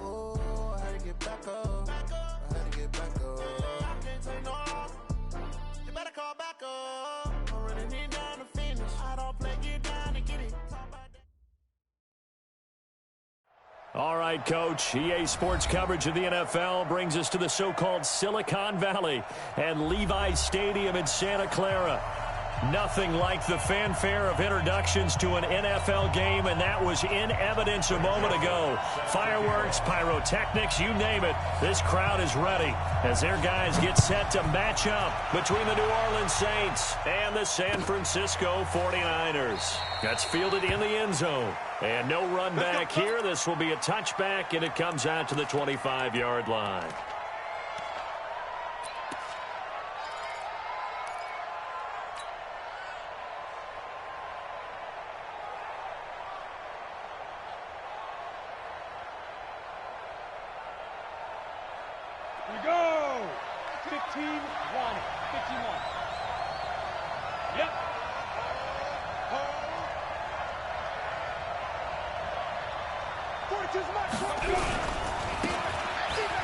Ooh, I had to get back up. I had to get back up. I can't take no off. You better call back up. I'm running it down to finish. I don't play, get down to get it. All right, Coach. EA Sports coverage of the NFL brings us to the so-called Silicon Valley and Levi's Stadium in Santa Clara. Nothing like the fanfare of introductions to an NFL game, and that was in evidence a moment ago. Fireworks, pyrotechnics, you name it. This crowd is ready as their guys get set to match up between the New Orleans Saints and the San Francisco 49ers. That's fielded in the end zone. And no run back here. This will be a touchback, and it comes out to the 25-yard line. We go! 15-1. 15-1. Yep.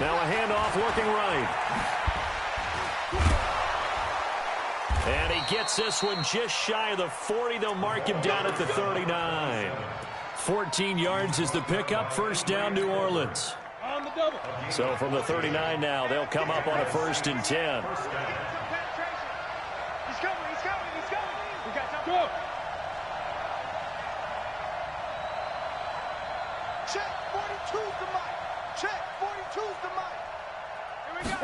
Now a handoff looking right. And he gets this one just shy of the 40. They'll mark him down at the 39. 14 yards is the pickup. First down, New Orleans. On the double. So from the 39 now, they'll come up on a 1st and 10. He's coming. We got time. Go. Check, 42's the mic. Check, 42's the mic. Here we go.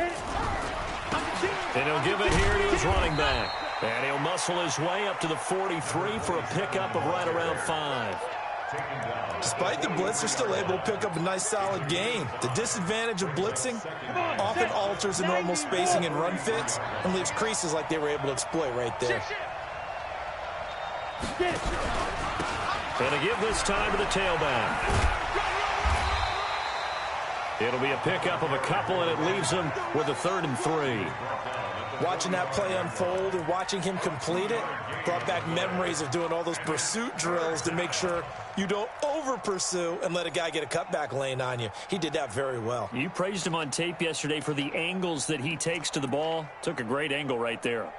And he'll give it here to his running back. And he'll muscle his way up to the 43 for a pickup of right around 5. Despite the blitz, they're still able to pick up a nice, solid gain. The disadvantage of blitzing often alters the normal spacing and run fits and leaves creases like they were able to exploit right there. And to give this time to the tailback. It'll be a pickup of a couple, and it leaves them with a 3rd and 3. Watching that play unfold and watching him complete it brought back memories of doing all those pursuit drills to make sure you don't over-pursue and let a guy get a cutback lane on you. He did that very well. You praised him on tape yesterday for the angles that he takes to the ball. Took a great angle right there.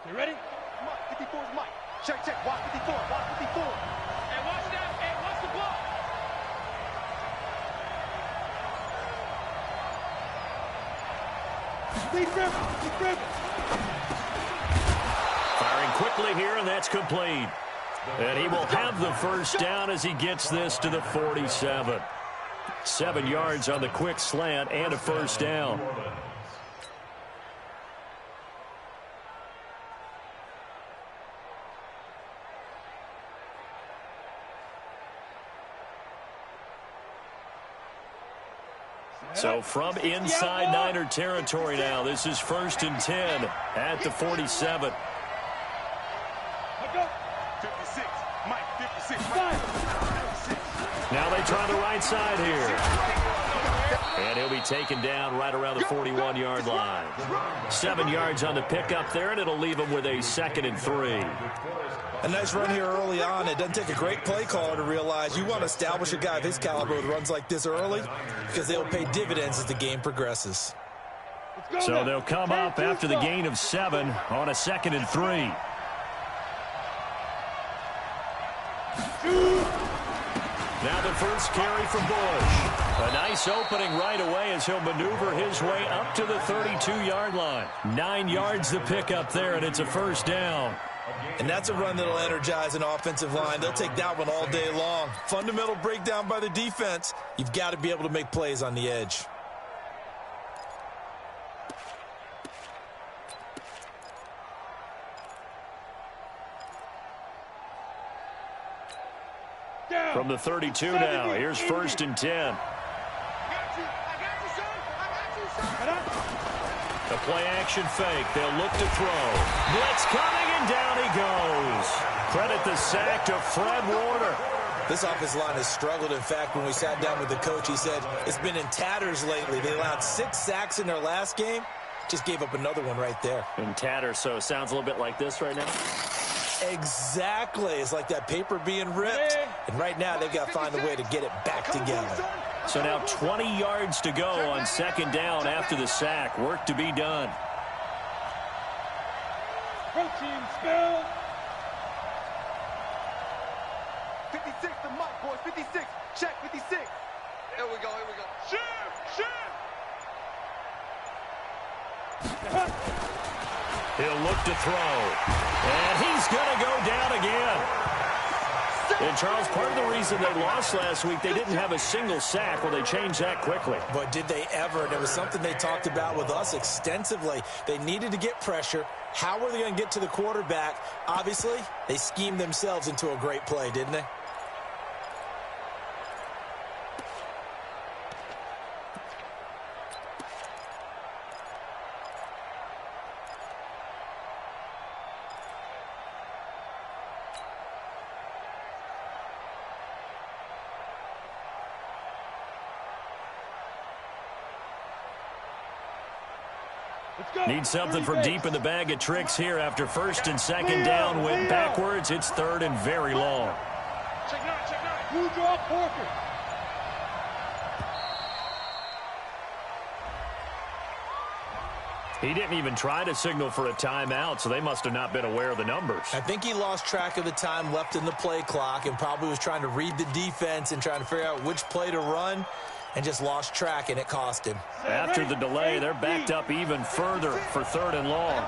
You ready? Mike, 54's Mike. Check, watch 54, watch 54. Hey, watch that. Hey, watch the block. Lead river. Firing quickly here, and that's complete. And he will have the first down as he gets this to the 47. 7 yards on the quick slant and a first down. So from inside Niner territory now, this is 1st and 10 at the 47. 56, Mike, 56. Now they try the right side here. And he'll be taken down right around the 41-yard line. 7 yards on the pickup there, and it'll leave him with a 2nd and 3. A nice run here early on. It doesn't take a great play caller to realize you want to establish a guy of his caliber with runs like this early because they'll pay dividends as the game progresses. So they'll come up after the gain of 7 on a 2nd and 3. Now the first carry for Bush. A nice opening right away as he'll maneuver his way up to the 32-yard line. 9 yards the pickup there, and it's a first down. And that's a run that'll energize an offensive line. They'll take that one all day long. Fundamental breakdown by the defense. You've got to be able to make plays on the edge. From the 32 now, here's 1st and 10. A play-action fake. They'll look to throw. Blitz coming, and down he goes. Credit the sack to Fred Warner. This offensive line has struggled. In fact, when we sat down with the coach, he said it's been in tatters lately. They allowed 6 sacks in their last game. Just gave up another one right there. In tatters, so it sounds a little bit like this right now. Exactly. It's like that paper being ripped. And right now, they've got to find a way to get it back together. So now 20 yards to go on second down after the sack. Work to be done. Protein spill. 56, the mic, boys. 56. Check, 56. Here we go, here we go. Shoot! He'll look to throw. And he's going to go down again. And, Charles, part of the reason they lost last week, they didn't have a single sack. Well, they changed that quickly. But did they ever? There was something they talked about with us extensively. They needed to get pressure. How were they going to get to the quarterback? Obviously, they schemed themselves into a great play, didn't they? Need something from deep in the bag of tricks here after first and second down went backwards. It's third and very long. Check nine. Who draw Porker? He didn't even try to signal for a timeout, so they must have not been aware of the numbers. I think he lost track of the time left in the play clock and probably was trying to read the defense and trying to figure out which play to run and just lost track, and it cost him. After the delay, they're backed up even further for third and long.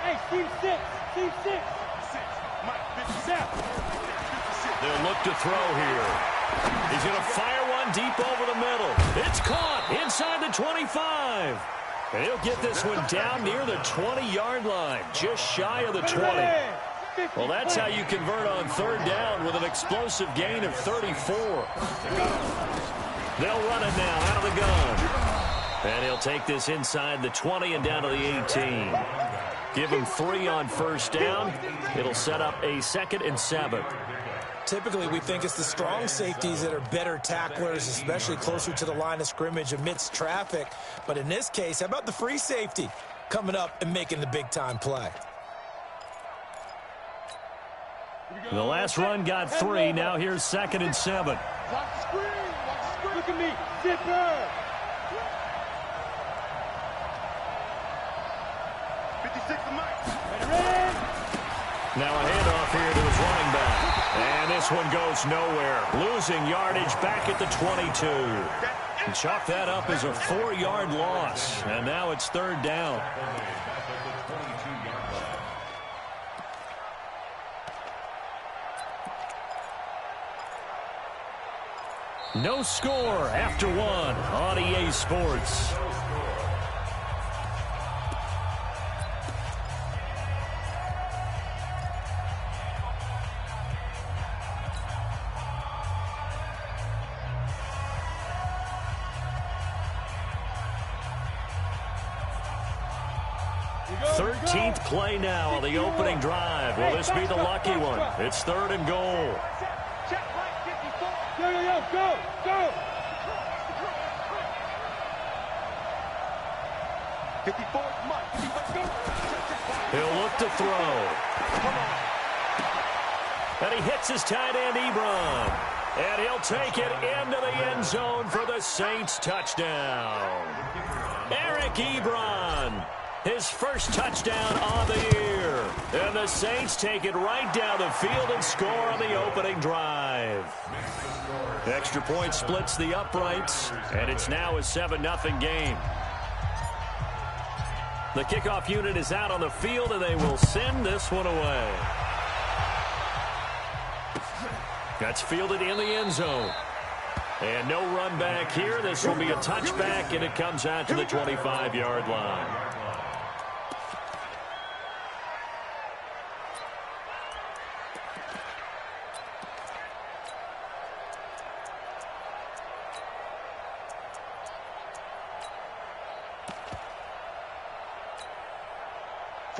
Hey, Steve 6. They'll look to throw here. He's going to fire one deep over the middle. It's caught inside the 25. And he'll get this one down near the 20-yard line, just shy of the 20. Well, that's how you convert on third down with an explosive gain of 34. They'll run it now out of the gun. And he'll take this inside the 20 and down to the 18. Give him 3 on first down. It'll set up a 2nd and 7. Typically, we think it's the strong safeties that are better tacklers, especially closer to the line of scrimmage amidst traffic. But in this case, how about the free safety coming up and making the big-time play? The last run got 3. Now here's 2nd and 7. Watch the screen. Look at me. Zipper. 56, the mic. Ready? Now a handoff here to his running back. And this one goes nowhere. Losing yardage back at the 22. And chalk that up as a 4-yard loss. And now it's third down. No score after 1 on EA Sports. Thirteenth play now on the opening drive. Will this be the lucky one? It's third and goal. Check right 54. Yo, go. Go. 54, Mike. 54, go. He'll look to throw. And he hits his tight end, Ebron. And he'll take it into the end zone for the Saints touchdown. Eric Ebron, his first touchdown on the year. And the Saints take it right down the field and score on the opening drive. Extra point splits the uprights, and it's now a 7-0 game. The kickoff unit is out on the field, and they will send this one away. That's fielded in the end zone. And no run back here. This will be a touchback, and it comes out to the 25-yard line.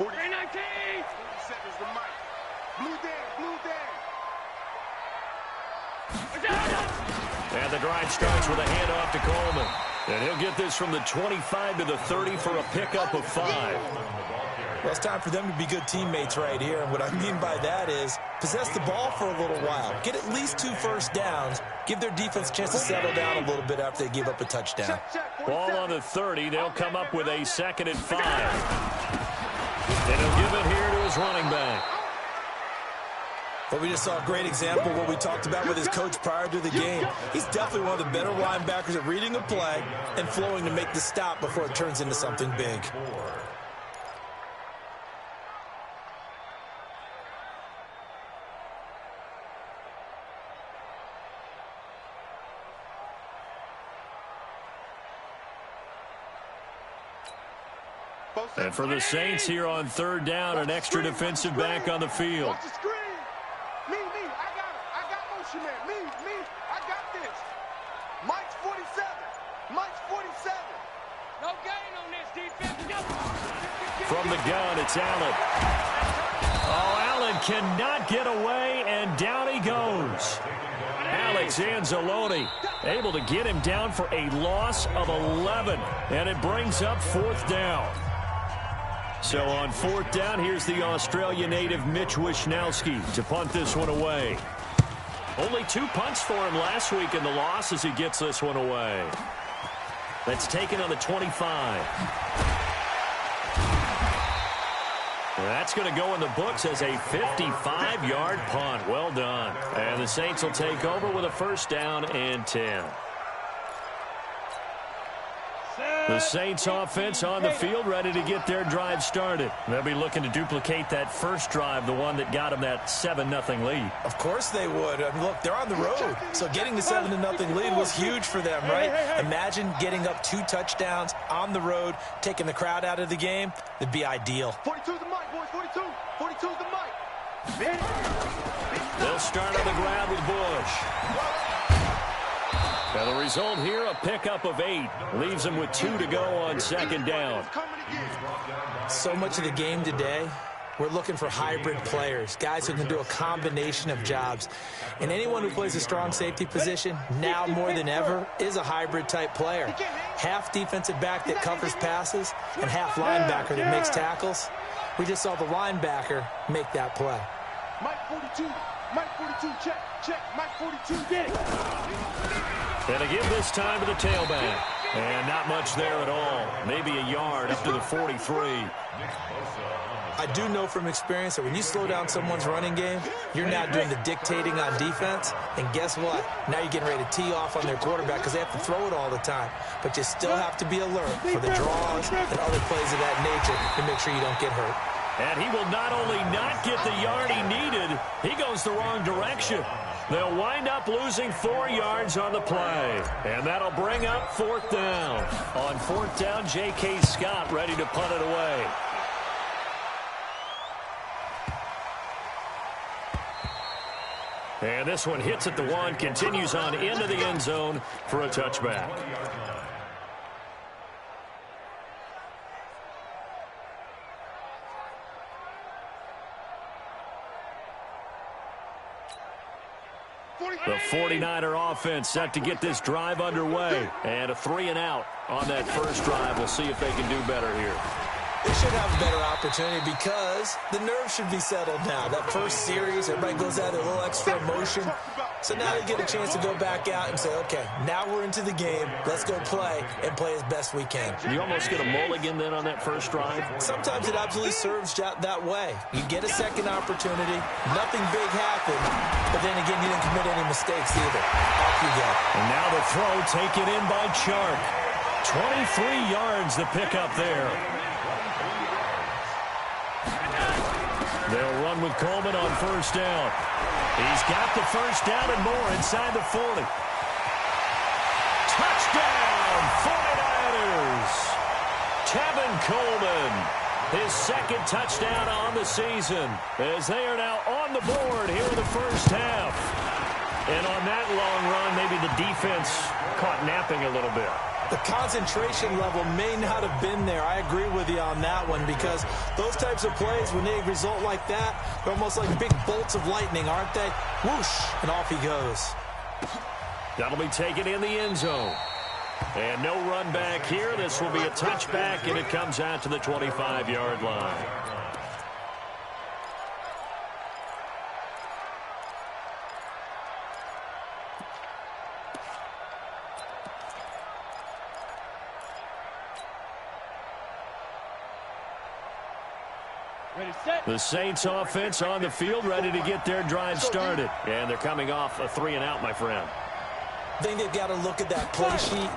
319. 40 seconds to Mike. Blue Dan. And the drive starts with a handoff to Coleman. And he'll get this from the 25 to the 30 for a pickup of 5. Well, it's time for them to be good teammates right here. And what I mean by that is possess the ball for a little while. Get at least 2 first downs. Give their defense a chance to settle down a little bit after they give up a touchdown. Ball on the 30. They'll come up with a 2nd and 5. And he'll give it here to his running back. But we just saw a great example of what we talked about with his coach prior to the game. He's definitely one of the better linebackers at reading a play and flowing to make the stop before it turns into something big. And for the Saints here on 3rd down, an extra defensive back on the field. Watch the screen. Me. I got motion man. Me. I got this. Mike's 47. Mike's 47. No gain on this defense. From the gun, it's Allen. Oh, Allen cannot get away, and down he goes. Alex Anzalone able to get him down for a loss of 11, and it brings up 4th down. So on 4th down, here's the Australia native Mitch Wishnowsky to punt this one away. Only 2 punts for him last week in the loss as he gets this one away. That's taken on the 25. That's going to go in the books as a 55-yard punt. Well done. And the Saints will take over with a 1st down and 10. The Saints offense on the field, ready to get their drive started. They'll be looking to duplicate that first drive, the one that got them that 7-0 lead. Of course they would. I mean, look, they're on the road, so getting the 7-0 lead was huge for them, right? Imagine getting up 2 touchdowns on the road, taking the crowd out of the game. It'd be ideal. 42's the Mike, boys. 42. 42's the Mike. They'll start on the ground with Bush. And the result here, a pickup of 8. Leaves them with 2 to go on 2nd down. So much of the game today, we're looking for hybrid players, guys who can do a combination of jobs. And anyone who plays a strong safety position, now more than ever, is a hybrid-type player. Half defensive back that covers passes and half linebacker that makes tackles. We just saw the linebacker make that play. Mike 42. Mike 42, check. Mike 42, get it. And to give this time to the tailback. And not much there at all. Maybe a yard up to the 43. I do know from experience that when you slow down someone's running game, you're now doing the dictating on defense. And guess what? Now you're getting ready to tee off on their quarterback because they have to throw it all the time. But you still have to be alert for the draws and other plays of that nature to make sure you don't get hurt. And he will not only not get the yard he needed, he goes the wrong direction. They'll wind up losing 4 yards on the play. And that'll bring up 4th down. On 4th down, J.K. Scott ready to punt it away. And this one hits at the 1, continues on into the end zone for a touchback. The 49er offense set to get this drive underway. And a 3-and-out on that first drive. We'll see if they can do better here. They should have a better opportunity because the nerves should be settled now. That first series, everybody goes out with a little extra emotion. So now they get a chance to go back out and say, okay, now we're into the game. Let's go play and play as best we can. You almost get a mulligan then on that first drive? Sometimes it absolutely serves that way. You get a second opportunity. Nothing big happened. But then again, you didn't commit any mistakes either. Off you go. And now the throw taken in by Chark. 23 yards the pickup there. They'll run with Coleman on first down. He's got the first down and more inside the 40. Touchdown, 49ers. Tevin Coleman, his 2nd touchdown on the season, as they are now on the board here in the first half. And on that long run, maybe the defense caught napping a little bit. The concentration level may not have been there. I agree with you on that one, because those types of plays, when they result like that, they're almost like big bolts of lightning, aren't they? Whoosh, and off he goes. That'll be taken in the end zone. And no run back here. This will be a touchback, and it comes out to the 25-yard line. The Saints offense on the field, ready to get their drive started. And they're coming off a 3-and-out, my friend. I think they've got to look at that play sheet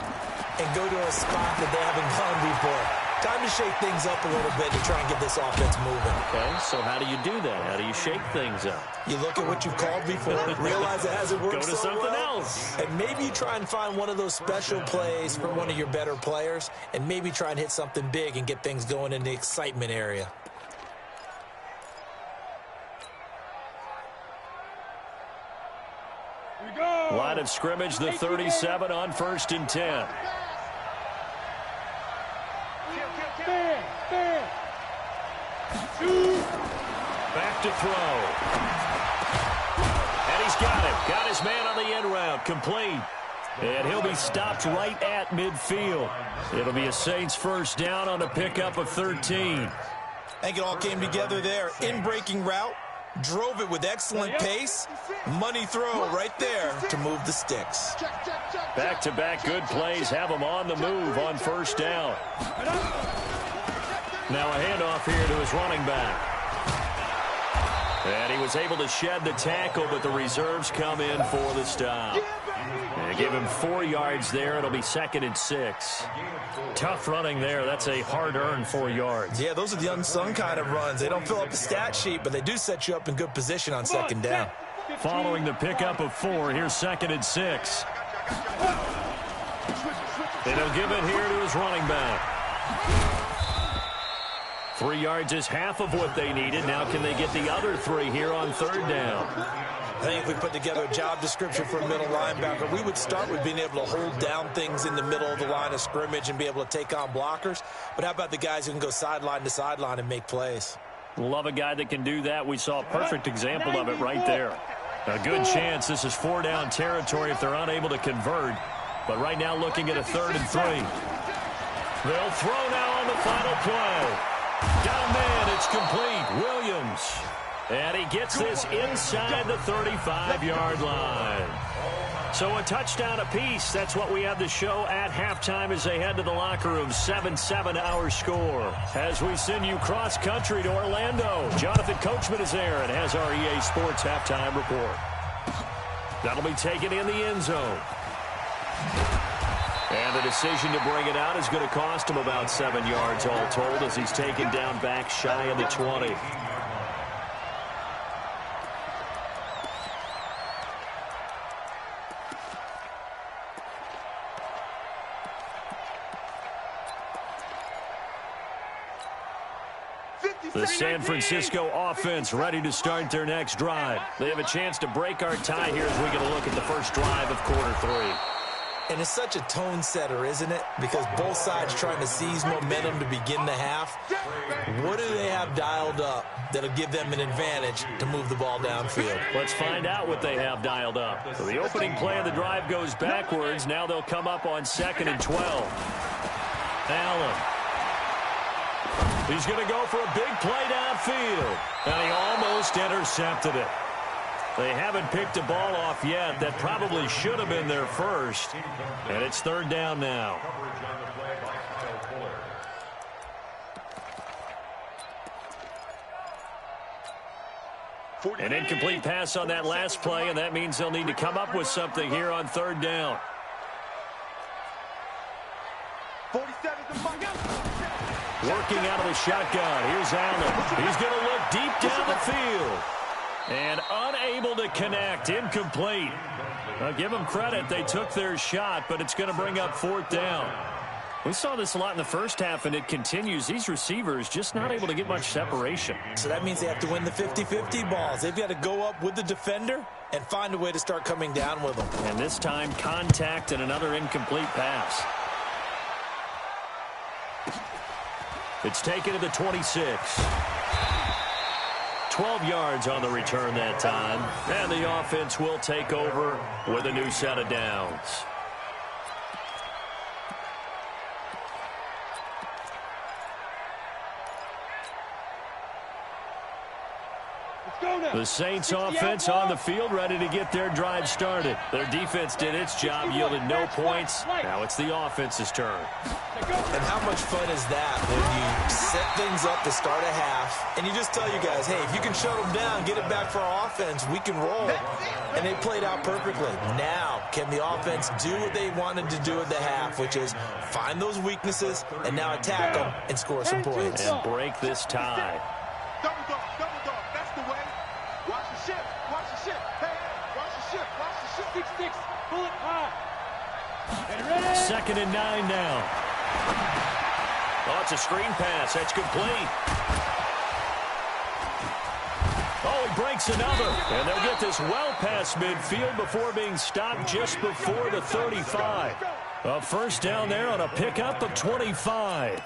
and go to a spot that they haven't gone before. Time to shake things up a little bit to try and get this offense moving. Okay, so how do you do that? How do you shake things up? You look at what you've called before, realize it hasn't worked so well. Go to something else. And maybe you try and find one of those special plays for one of your better players, and maybe try and hit something big and get things going in the excitement area. Line of scrimmage, the 37 on 1st and 10. Back to throw. And he's got him. Got his man on the end route. Complete. And he'll be stopped right at midfield. It'll be a Saints first down on a pickup of 13. I think it all came together there. In-breaking route. Drove it with excellent pace. Money throw right there to move the sticks. Back-to-back good plays have them on the move on first down. Now a handoff here to his running back. And he was able to shed the tackle, but the reserves come in for the stop. And they give him 4 yards there. It'll be 2nd and 6. Tough running there. That's a hard-earned 4 yards. Yeah, those are the unsung kind of runs. They don't fill up the stat sheet, but they do set you up in good position on 2nd down. Following the pickup of 4, here's 2nd and 6. And he'll give it here to his running back. 3 yards is half of what they needed. Now can they get the other 3 here on 3rd down? I think if we put together a job description for a middle linebacker, we would start with being able to hold down things in the middle of the line of scrimmage and be able to take on blockers. But how about the guys who can go sideline to sideline and make plays? Love a guy that can do that. We saw a perfect example of it right there. A good chance this is 4-down territory if they're unable to convert. But right now looking at a 3rd and 3. They'll throw now on the final play. Down man, it's complete. Williams. And he gets this inside the 35-yard line. So a touchdown apiece. That's what we have to show at halftime as they head to the locker room. 7-7 our score. As we send you cross-country to Orlando, Jonathan Coachman is there and has our EA Sports halftime report. That'll be taken in the end zone. And the decision to bring it out is going to cost him about 7 yards all told as he's taken down back shy of the 20. The San Francisco offense ready to start their next drive. They have a chance to break our tie here as we get a look at the first drive of quarter 3. And it's such a tone setter, isn't it? Because both sides trying to seize momentum to begin the half. What do they have dialed up that'll give them an advantage to move the ball downfield? Let's find out what they have dialed up. So the opening play of the drive goes backwards. Now they'll come up on 2nd and 12. Allen. He's going to go for a big play downfield. And he almost intercepted it. They haven't picked a ball off yet. That probably should have been their first. And it's 3rd down now. An incomplete pass on that last play, and that means they'll need to come up with something here on 3rd down. 47 Working out of the shotgun. Here's Allen. He's going to look deep down the field. And unable to connect. Incomplete. I'll give them credit. They took their shot, but it's going to bring up 4th down. We saw this a lot in the first half, and it continues. These receivers just not able to get much separation. So that means they have to win the 50-50 balls. They've got to go up with the defender and find a way to start coming down with them. And this time, contact and another incomplete pass. It's taken to the 26. 12 yards on the return that time. And the offense will take over with a new set of downs. The Saints offense on the field, ready to get their drive started. Their defense did its job, yielded no points. Now it's the offense's turn. And how much fun is that when you set things up to start a half, and you just tell you guys, hey, if you can shut them down, get it back for our offense, we can roll. And they played out perfectly. Now, can the offense do what they wanted to do at the half, which is find those weaknesses and now attack them and score some points. And break this tie. Double dog, that's the way. Watch the ship, hey, watch the ship. 6-6, pull it high. Second and 9 now. Oh, it's a screen pass. That's complete. Oh, he breaks another. And they'll get this well past midfield before being stopped just before the 35. A first down there on a pickup of 25.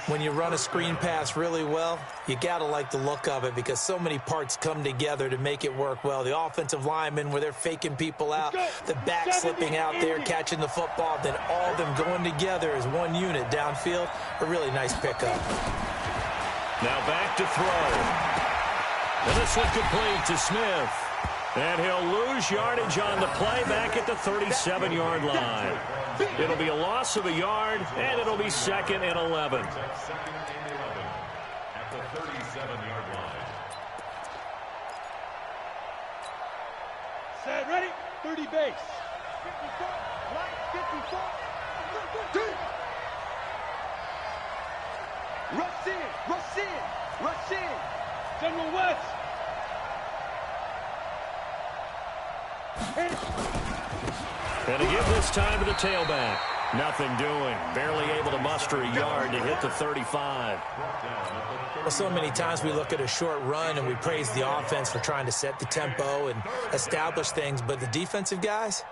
When you run a screen pass really well, you got to like the look of it because so many parts come together to make it work well. The offensive linemen, where they're faking people out, the back slipping out there, catching the football, then all of them going together as one unit downfield. A really nice pickup. Now back to throw. And this one complete to Smith. And he'll lose yardage on the play back at the 37-yard line. It'll be a loss of a yard, and it'll be 2nd and 11. At the 37-yard line. Set, ready, 30 base. 54, right, 54. Rush in. General West. And to give this time to the tailback. Nothing doing. Barely able to muster a yard to hit the 35. Well, so many times we look at a short run and we praise the offense for trying to set the tempo and establish things, but the defensive guys,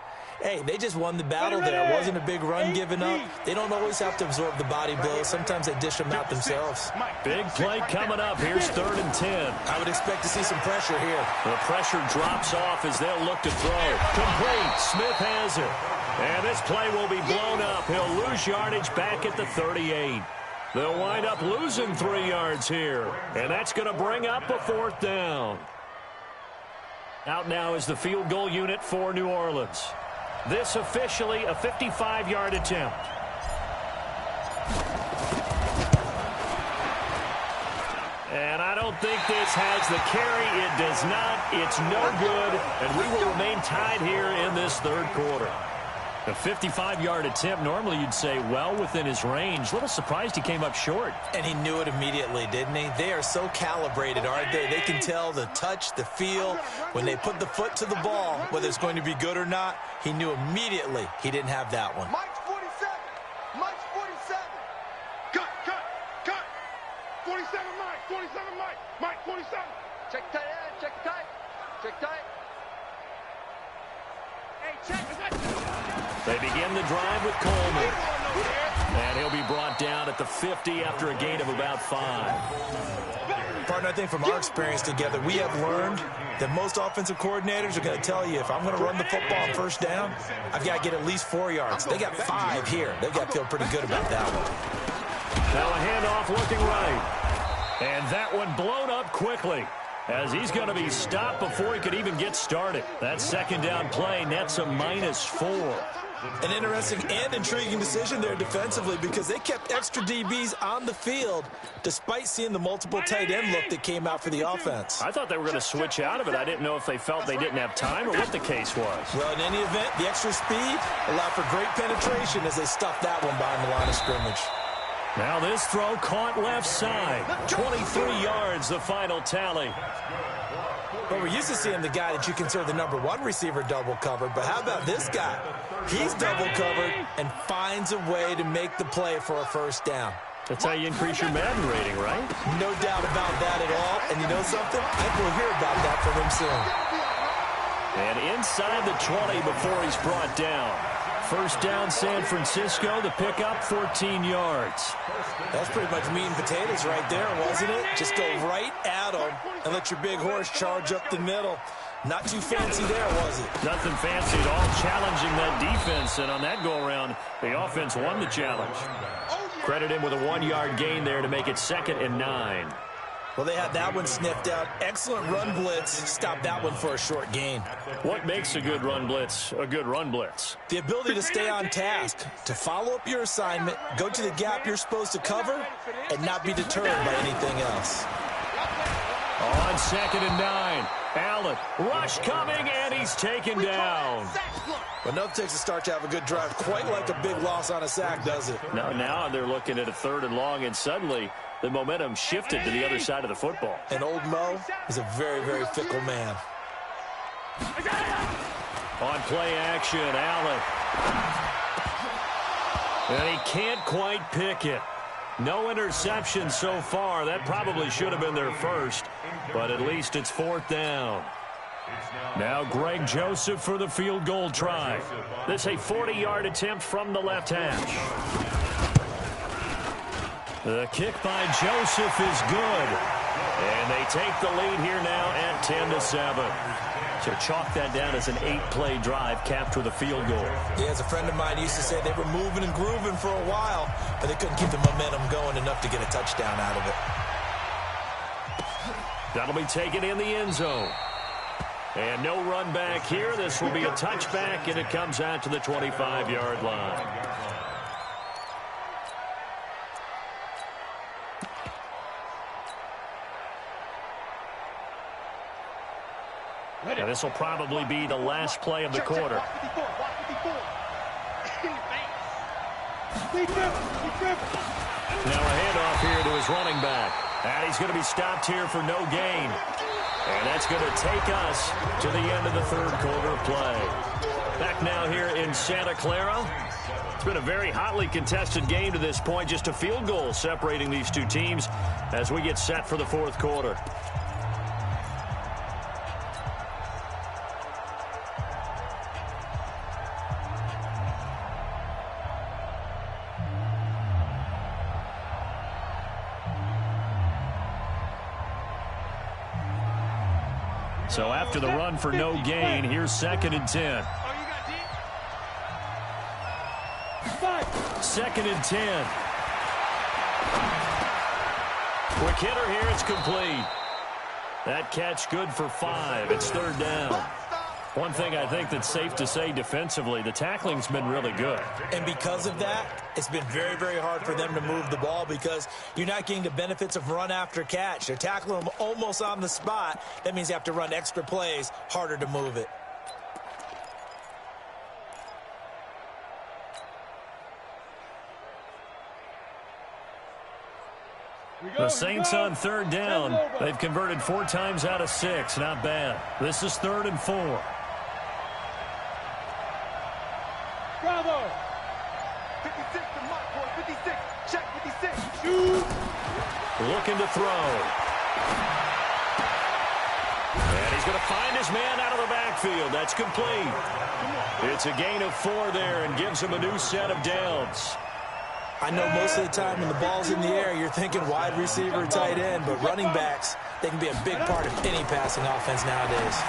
hey, they just won the battle there. It wasn't a big run given up. They don't always have to absorb the body blows. Sometimes they dish them out themselves. Big play coming up. Here's 3rd and 10. I would expect to see some pressure here. The pressure drops off as they'll look to throw. Complete. Smith has it. And this play will be blown up. He'll lose yardage back at the 38. They'll wind up losing 3 yards here. And that's going to bring up a 4th down. Out now is the field goal unit for New Orleans. This officially a 55-yard attempt. And I don't think this has the carry. It does not. It's no good. And we will remain tied here in this 3rd quarter. A 55-yard attempt, normally you'd say well within his range. A little surprised he came up short. And he knew it immediately, didn't he? They are so calibrated, aren't they? They can tell the touch, the feel. When they put the foot to the ball, whether it's going to be good or not, he knew immediately he didn't have that one. Mike's 47. Mike's 47. Cut. 47 Mike. 47 Mike. Mike 47. Check tight end. Check tight. Hey, check. They begin the drive with Coleman. And he'll be brought down at the 50 after a gain of about 5. Partner, I think from our experience together, we have learned that most offensive coordinators are going to tell you, if I'm going to run the football on 1st down, I've got to get at least 4 yards. They got 5 here. They've got to feel pretty good about that one. Now a handoff looking right. And that one blown up quickly, as he's going to be stopped before he could even get started. That 2nd down play nets a -4. An interesting and intriguing decision there defensively because they kept extra DBs on the field despite seeing the multiple tight end look that came out for the offense. I thought they were going to switch out of it. I didn't know if they felt they didn't have time or what the case was. Well, in any event, the extra speed allowed for great penetration as they stuffed that one behind the line of scrimmage. Now this throw caught left side. 23 yards, the final tally. Well, we're used to seeing the guy that you consider the #1 receiver double covered, but how about this guy? He's double covered and finds a way to make the play for a 1st down. That's how you increase your Madden rating, right? No doubt about that at all. And you know something? I think we'll hear about that from him soon. And inside the 20 before he's brought down. First down, San Francisco. The pickup, 14 yards. That's pretty much meat and potatoes right there, wasn't it? Just go right at them and let your big horse charge up the middle. Not too fancy there, was it? Nothing fancy at all, challenging that defense. And on that go-around, the offense won the challenge. Credit him with a 1-yard gain there to make it 2nd and 9. Well, they had that one sniffed out. Excellent run blitz. Stopped that one for a short gain. What makes a good run blitz a good run blitz? The ability to stay on task, to follow up your assignment, go to the gap you're supposed to cover, and not be deterred by anything else. On 2nd and 9. Allen, rush coming, and he's taken down. But nothing takes a start to have a good drive. Quite like a big loss on a sack, does it? No, now they're looking at a 3rd and long, and suddenly the momentum shifted to the other side of the football. And old Mo is a very, very fickle man. On play action, Allen. And he can't quite pick it. No interception so far. That probably should have been their first, but at least it's 4th down. Now Greg Joseph for the field goal try. This a 40-yard attempt from the left hash. The kick by Joseph is good. And they take the lead here now at 10-7. So chalk that down as an 8-play drive capped with a field goal. Yeah, as a friend of mine used to say, they were moving and grooving for a while, but they couldn't keep the momentum going enough to get a touchdown out of it. That'll be taken in the end zone. And no run back here. This will be a touchback, and it comes out to the 25-yard line. Now this will probably be the last play of the quarter. Now a handoff here to his running back. And he's going to be stopped here for no gain. And that's going to take us to the end of the 3rd quarter play. Back now here in Santa Clara. It's been a very hotly contested game to this point. Just a field goal separating these two teams as we get set for the 4th quarter. So after the run for no gain, here's 2nd and 10. 2nd and 10. Quick hitter here, it's complete. That catch good for 5. It's 3rd down. One thing I think that's safe to say defensively, the tackling's been really good. And because of that, it's been very, very hard for them to move the ball because you're not getting the benefits of run after catch. They're tackling them almost on the spot. That means you have to run extra plays, harder to move it. The Saints on 3rd down. They've converted 4 times out of 6. Not bad. This is 3rd and 4. Bravo! 56 to Mike, boy. 56. Check 56. Looking to throw. And he's going to find his man out of the backfield. That's complete. It's a gain of 4 there and gives him a new set of downs. I know most of the time when the ball's in the air, you're thinking wide receiver, tight end, but running backs, they can be a big part of any passing offense nowadays.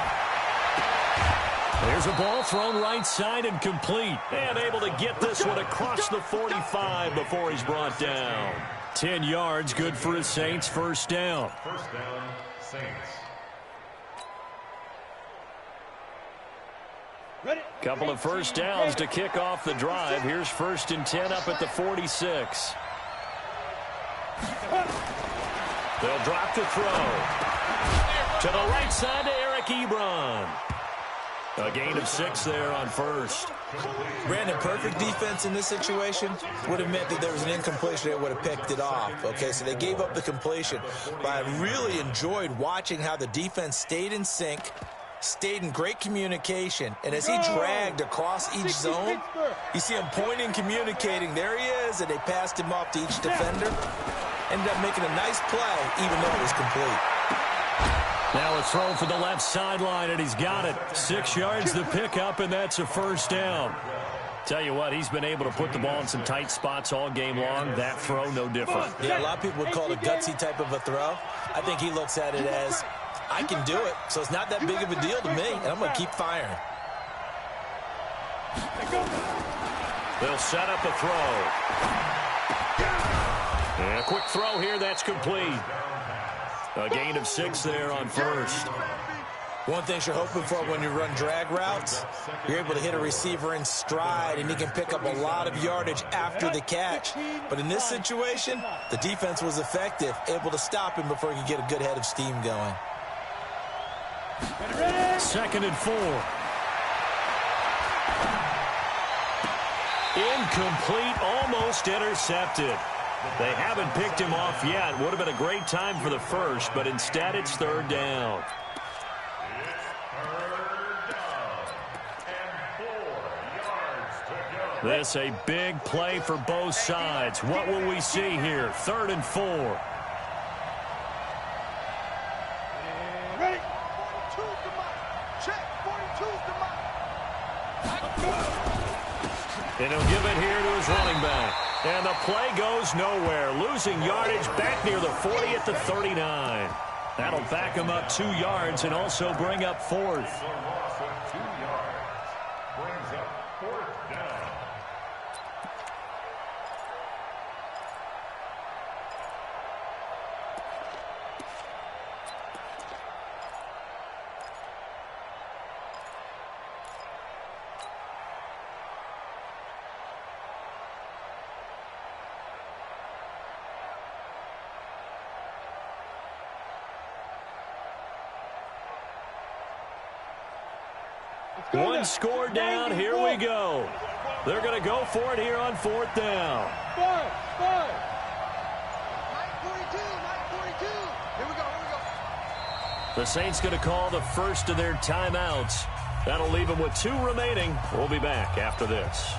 There's a ball thrown right side and complete. And able to get this one across the 45 before he's brought down. 10 yards, good for his Saints. 1st down. 1st down, Saints. Couple of 1st downs to kick off the drive. Here's 1st and 10 up at the 46. They'll drop the throw. To the right side to Eric Ebron. A gain of 6 there on 1st. Brandon, perfect defense in this situation would have meant that there was an incompletion that would have picked it off. Okay, so they gave up the completion. But I really enjoyed watching how the defense stayed in sync, stayed in great communication, and as he dragged across each zone, you see him pointing, communicating. There he is, and they passed him off to each defender. Ended up making a nice play, even though it was complete. Now a throw for the left sideline, and he's got it. 6 yards the pickup, and that's a 1st down. Tell you what, he's been able to put the ball in some tight spots all game long. That throw, no different. Yeah, a lot of people would call it a gutsy type of a throw. I think he looks at it as, I can do it, so it's not that big of a deal to me, and I'm going to keep firing. They'll set up a throw. And a quick throw here, that's complete. A gain of 6 there on first. One thing you're hoping for when you run drag routes, you're able to hit a receiver in stride, and he can pick up a lot of yardage after the catch. But in this situation, the defense was effective, able to stop him before he could get a good head of steam going. 2nd and 4. Incomplete, almost intercepted. They haven't picked him off yet. Would have been a great time for the first, but instead it's 3rd down. This a big play for both sides. What will we see here? 3rd and 4. Ready? 42's the mark. Check. 42's the mark. And he'll give it here to his running back. And the play goes nowhere. Losing yardage back near the 40 at the 39. That'll back him up 2 yards and also bring up 4th. So loss of 2 yards brings up 4th down. One score down. Here we go. They're going to go for it here on 4th down. 9:42. Here we go. The Saints going to call the first of their timeouts. That'll leave them with 2 remaining. We'll be back after this.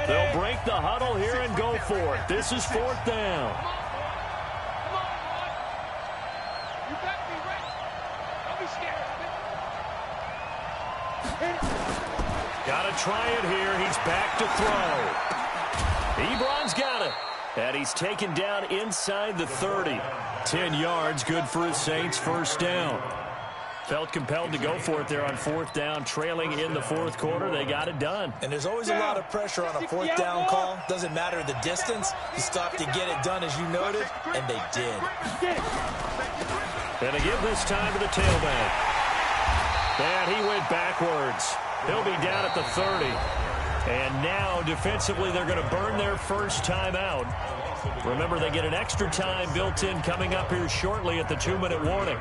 They'll break the huddle here and go for it. This is 4th down. Come on, boy. You better be ready. Don't be scared of it. Got to try it here. He's back to throw. Ebron's got it. And he's taken down inside the 30. 10 yards, good for his Saints. 1st down. Felt compelled to go for it there on 4th down, trailing in the 4th quarter. They got it done. And there's always a lot of pressure on a 4th down call. Doesn't matter the distance. You still have to get it done, as you noted, and they did. And they give this time to the tailback. And he went backwards. He'll be down at the 30. And now, defensively, they're going to burn their first timeout. Remember, they get an extra time built in coming up here shortly at the 2-minute warning.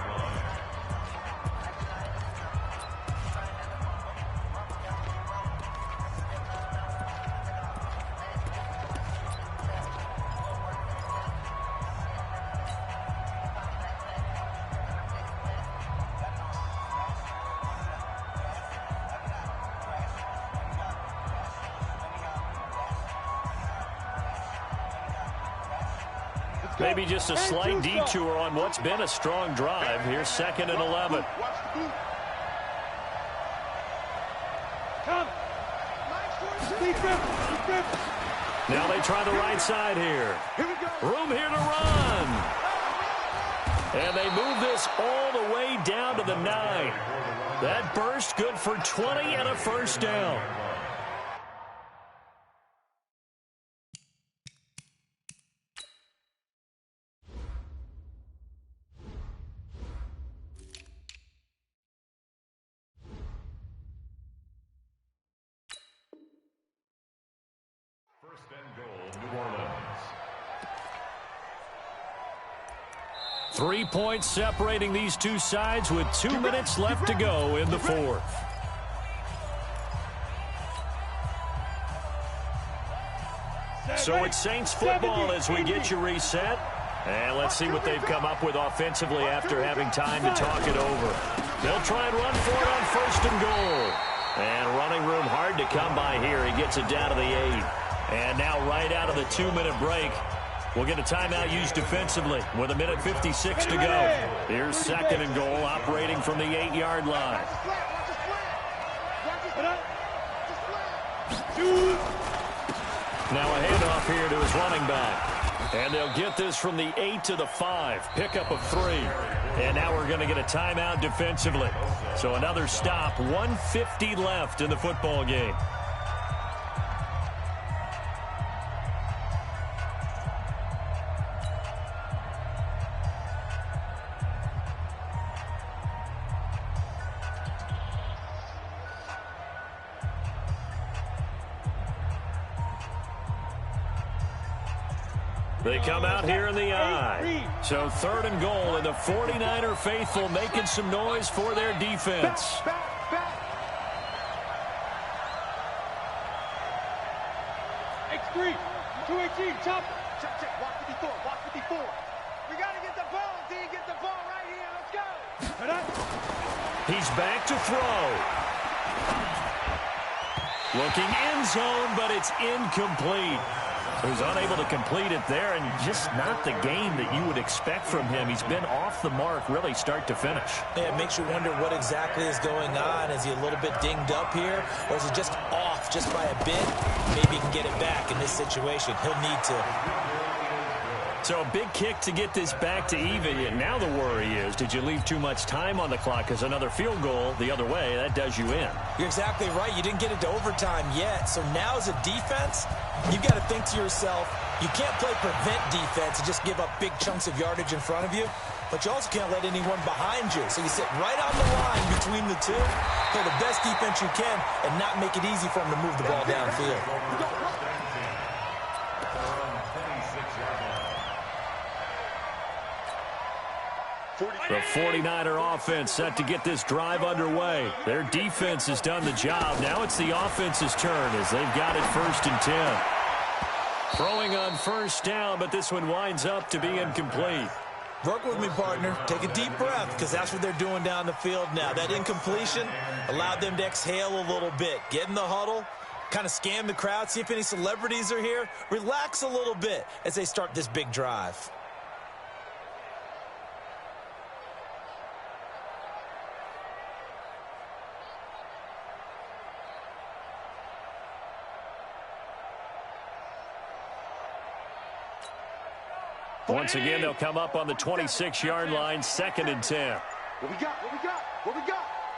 Maybe just a slight detour on what's been a strong drive. Here's 2nd and 11. Now they try the right side here. Room here to run. And they move this all the way down to the 9. That burst good for 20 and a 1st down. New Orleans. 3 points separating these two sides with 2 minutes left to go in the 4th. So it's Saints football as we get you reset. And let's see what they've come up with offensively after having time to talk it over. They'll try and run for it on 1st and goal. And running room hard to come by here. He gets it down to the 8. And now right out of the 2-minute break, we'll get a timeout used defensively with 1:56 to go. Here's 2nd and goal operating from the 8-yard line. Now a handoff here to his running back. And they'll get this from the 8 to the 5. Pickup of 3. And now we're going to get a timeout defensively. So another stop. 1:50 left in the football game. They come out here in the I. So 3rd and goal, and the 49er faithful making some noise for their defense. X3, 218, chop. Check. Walk 54. We got to get the ball, D. Get the ball right here. Let's go. He's back to throw. Looking end zone, but it's incomplete. Who's unable to complete it there, and just not the game that you would expect from him. He's been off the mark really start to finish. Yeah, it makes you wonder what exactly is going on. Is he a little bit dinged up here, or is he just off just by a bit? Maybe he can get it back in this situation. He'll need to. So a big kick to get this back to even. And now the worry is, did you leave too much time on the clock? Because another field goal the other way, that does you in. You're exactly right. You didn't get it to overtime yet. So now as a defense, you've got to think to yourself, you can't play prevent defense and just give up big chunks of yardage in front of you. But you also can't let anyone behind you. So you sit right on the line between the two, play the best defense you can, and not make it easy for them to move the ball downfield. The 49er offense set to get this drive underway. Their defense has done the job. Now it's the offense's turn as they've got it 1st and 10. Throwing on 1st down, but this one winds up to be incomplete. Work with me, partner. Take a deep breath, because that's what they're doing down the field now. That incompletion allowed them to exhale a little bit. Get in the huddle, kind of scan the crowd, see if any celebrities are here. Relax a little bit as they start this big drive. Once again, they'll come up on the 26-yard line, 2nd and 10. What we got?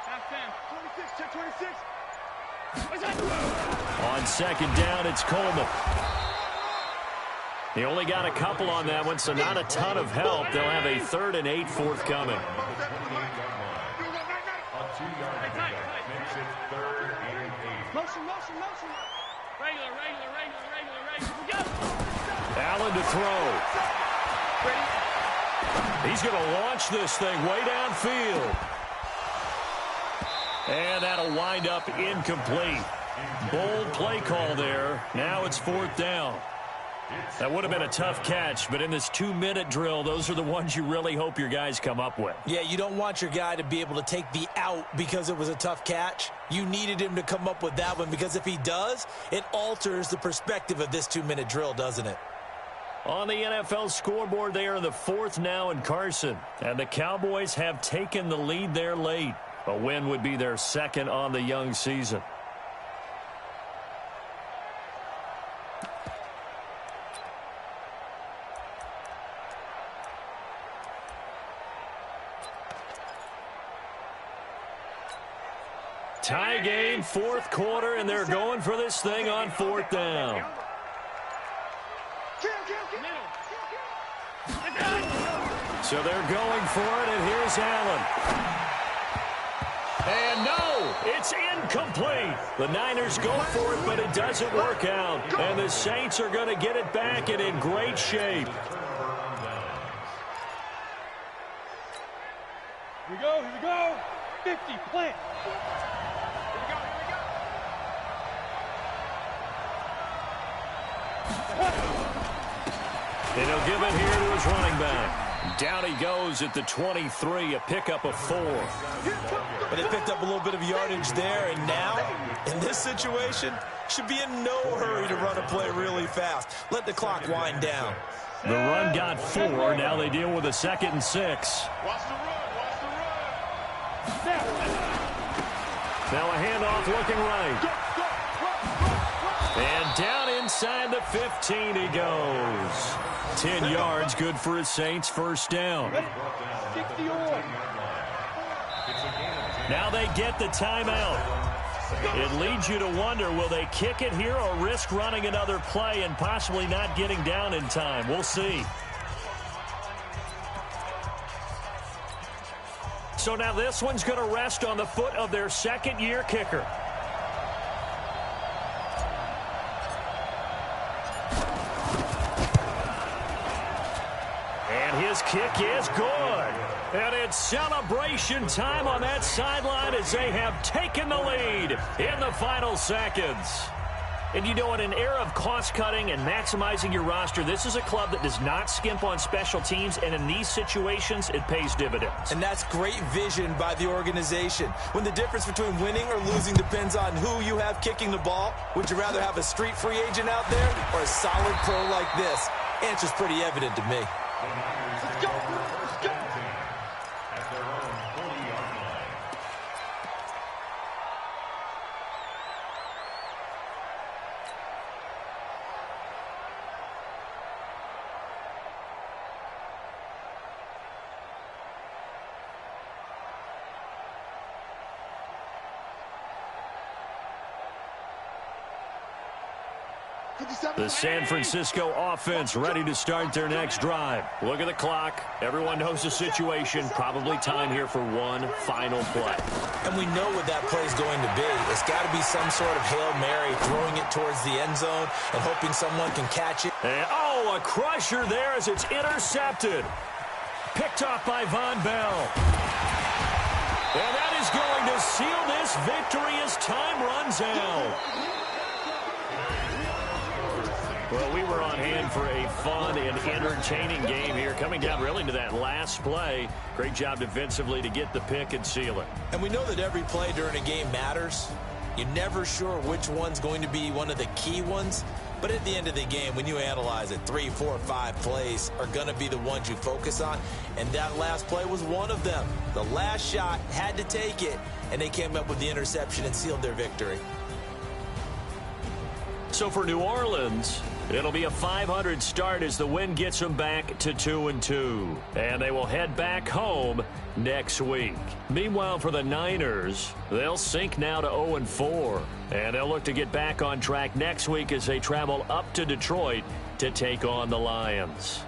Half 10. 26. On 2nd down, it's Coleman. He only got a couple on that one, so not a ton of help. They'll have a 3rd and 8 forthcoming. A 2-yard pickup makes it 3rd and 8. Motion. Regular. We go. Allen to throw. He's going to launch this thing way downfield. And that'll wind up incomplete. Bold play call there. Now it's 4th down. That would have been a tough catch, but in this 2-minute drill, those are the ones you really hope your guys come up with. Yeah, you don't want your guy to be able to take the out because it was a tough catch. You needed him to come up with that one, because if he does, it alters the perspective of this 2-minute drill, doesn't it? On the NFL scoreboard, they are in the 4th now in Carson. And the Cowboys have taken the lead there late. A win would be their 2nd on the young season. Tie game, 4th quarter, and they're going for this thing on 4th down. So they're going for it, and here's Allen. And no, it's incomplete. The Niners go for it, but it doesn't work out. And the Saints are going to get it back and in great shape. Here we go. 50, plant. And he'll give it here to his running back. Down he goes at the 23, a pickup of 4. But they picked up a little bit of yardage there, and now, in this situation, should be in no hurry to run a play really fast. Let the clock wind down. The run got 4. Now they deal with a 2nd and 6. Watch the run. Watch the run. Now a handoff looking right. And down inside the 15 he goes. 10 yards, good for his Saints, first down. 60 on. Now they get the timeout. It leads you to wonder, will they kick it here or risk running another play and possibly not getting down in time? We'll see. So now this one's going to rest on the foot of their second-year kicker. And his kick is good. And it's celebration time on that sideline as they have taken the lead in the final seconds. And you know, in an era of cost-cutting and maximizing your roster, this is a club that does not skimp on special teams, and in these situations, it pays dividends. And that's great vision by the organization. When the difference between winning or losing depends on who you have kicking the ball, would you rather have a street free agent out there or a solid pro like this? Answer's pretty evident to me. Let's go. Let's go. At their own 40-yard line. The San Francisco offense ready to start their next drive. Look at the clock. Everyone knows the situation. Probably time here for one final play. And we know what that play is going to be. It's got to be some sort of Hail Mary, throwing it towards the end zone and hoping someone can catch it. And, oh, a crusher there as it's intercepted. Picked off by Von Bell. And that is going to seal this victory as time runs out. Well, we were on hand for a fun and entertaining game here, coming down really to that last play. Great job defensively to get the pick and seal it. And we know that every play during a game matters. You're never sure which one's going to be one of the key ones. But at the end of the game, when you analyze it, 3, 4, 5 plays are going to be the ones you focus on. And that last play was one of them. The last shot had to take it, and they came up with the interception and sealed their victory. So for New Orleans, it'll be a .500 start as the win gets them back to 2-2. And they will head back home next week. Meanwhile, for the Niners, they'll sink now to 0-4. And they'll look to get back on track next week as they travel up to Detroit to take on the Lions.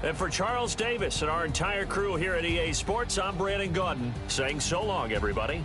And for Charles Davis and our entire crew here at EA Sports, I'm Brandon Gaudin saying so long, everybody.